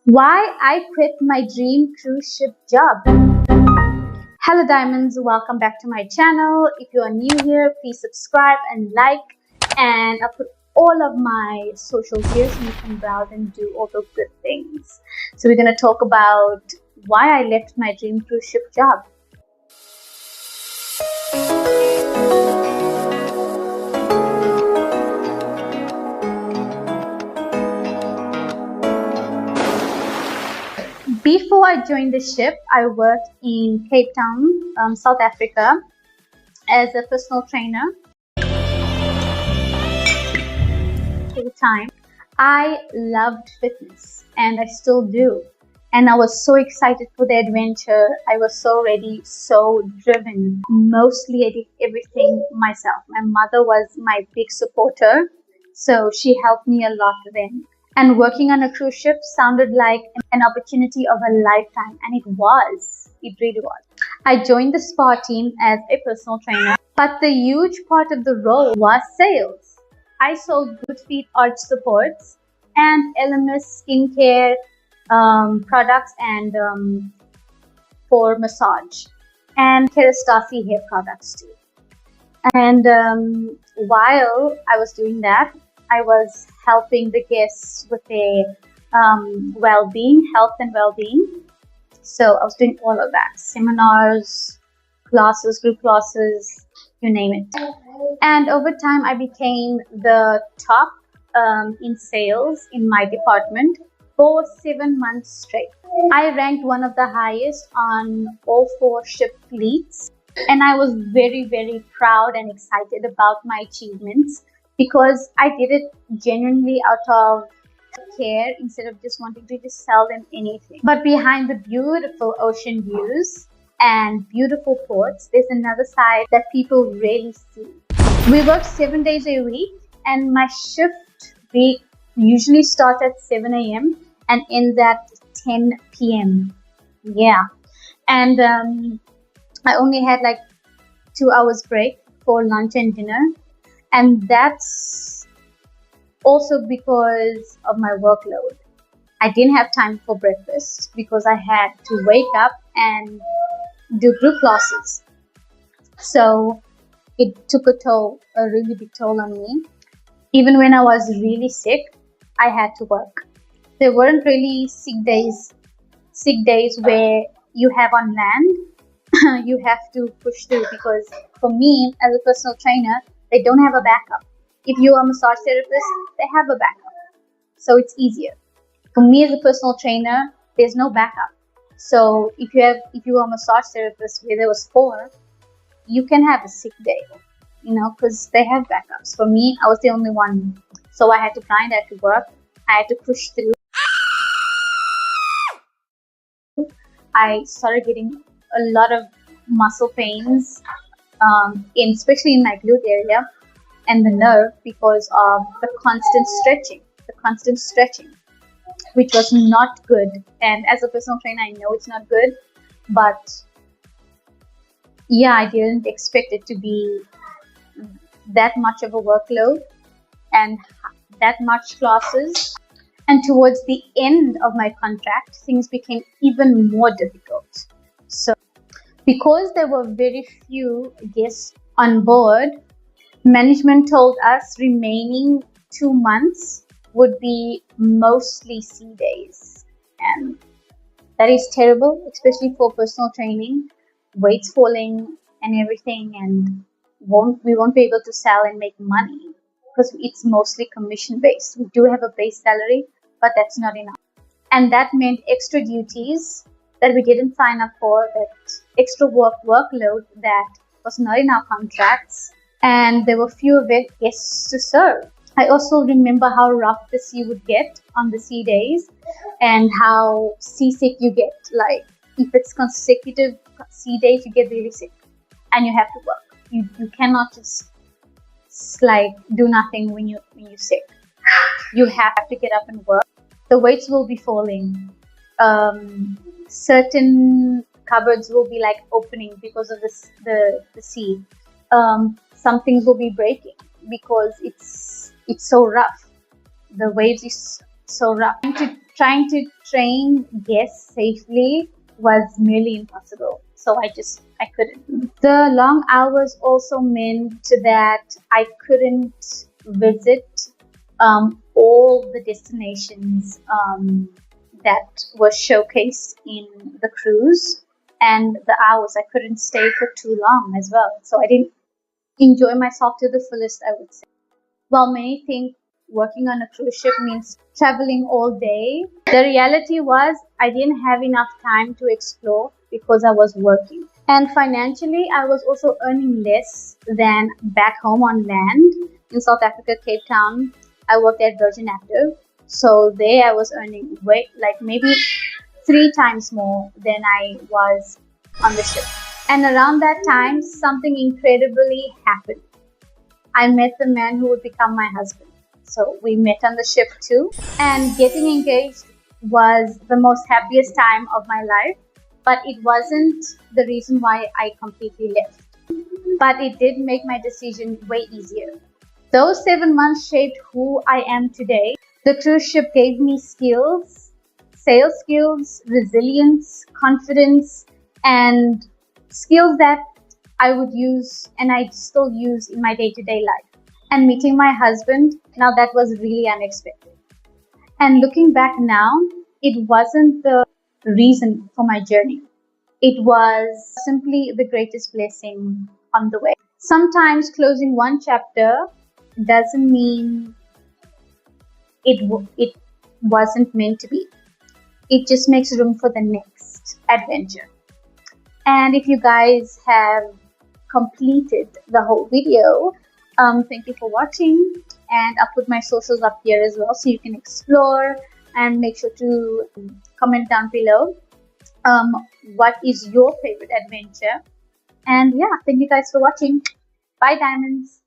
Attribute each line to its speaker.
Speaker 1: Why I quit my dream cruise ship job. Hello diamonds, welcome back to my channel. If you are new here, please subscribe and like, and I'll put all of my socials here so you can browse and do all the good things. So we're going to talk about why I left my dream cruise ship job. Before I joined the ship, I worked in Cape Town, South Africa, as a personal trainer full time. I loved fitness and I still do. And I was so excited for the adventure. I was so ready, so driven. Mostly I did everything myself. My mother was my big supporter, so she helped me a lot then. And working on a cruise ship sounded like an opportunity of a lifetime, and it was. It really was. I joined the spa team as a personal trainer, but the huge part of the role was sales. I sold Good Feet arch supports and LMS skincare products and for massage, and Kerastase hair products too. And while I was doing that, I was helping the guests with their well-being, health and well-being. So I was doing all of that. Seminars, classes, group classes, you name it. And over time, I became the top in sales in my department for 7 months straight. I ranked one of the highest on all 4 ship fleets. And I was very, very proud and excited about my achievements, because I did it genuinely out of care instead of just wanting to just sell them anything. But behind the beautiful ocean views and beautiful ports, there's another side that people rarely see. We work 7 days a week, and my shift week usually starts at 7 a.m. and ends at 10 p.m. Yeah. And I only had like 2 hours break for lunch and dinner. And that's also because of my workload. I didn't have time for breakfast because I had to wake up and do group classes. So it took a really big toll on me. Even when I was really sick, I had to work. There weren't really sick days where you have on land. You have to push through, because for me as a personal trainer, they don't have a backup. If you are a massage therapist, they have a backup. So it's easier. For me as a personal trainer, there's no backup. So if you are a massage therapist where there was 4, you can have a sick day, because they have backups. For me, I was the only one. So I had to grind, I had to work, I had to push through. I started getting a lot of muscle pains, especially in my glute area and the nerve, because of the constant stretching, which was not good. And as a personal trainer, I know it's not good, but yeah, I didn't expect it to be that much of a workload and that much classes. And towards the end of my contract, things became even more difficult. So because there were very few guests on board, management told us remaining 2 months would be mostly sea days. And that is terrible, especially for personal training. Weights falling and everything, and we won't be able to sell and make money because it's mostly commission based. We do have a base salary, but that's not enough. And that meant extra duties that we didn't sign up for, that extra workload that was not in our contracts, and there were fewer guests to serve. I also remember how rough the sea would get on the sea days and how seasick you get. Like if it's consecutive sea days, you get really sick and you have to work. You cannot just like do nothing when you're sick. You have to get up and work. The weights will be falling. Certain cupboards will be like opening because of the sea. Some things will be breaking because it's so rough. The waves is so rough. trying to train guests safely was nearly impossible. So I couldn't. The long hours also meant that I couldn't visit all the destinations that were showcased in the cruise, and the hours I couldn't stay for too long as well. So I didn't enjoy myself to the fullest, I would say. While many think working on a cruise ship means traveling all day, the reality was I didn't have enough time to explore because I was working. And financially, I was also earning less than back home on land. In South Africa, Cape Town, I worked at Virgin Active. So there I was earning like maybe 3 times more than I was on the ship. And around that time, something incredibly happened. I met the man who would become my husband. So we met on the ship too. And getting engaged was the most happiest time of my life. But it wasn't the reason why I completely left. But it did make my decision way easier. Those 7 months shaped who I am today. The cruise ship gave me skills, sales skills, resilience, confidence, and skills that I would use and I still use in my day-to-day life. And meeting my husband, now that was really unexpected. And looking back now, it wasn't the reason for my journey. It was simply the greatest blessing on the way. Sometimes closing one chapter doesn't mean it wasn't meant to be. It just makes room for the next adventure. And if you guys have completed the whole video, thank you for watching, and I'll put my socials up here as well so you can explore, and make sure to comment down below what is your favorite adventure. And yeah, thank you guys for watching. Bye, diamonds.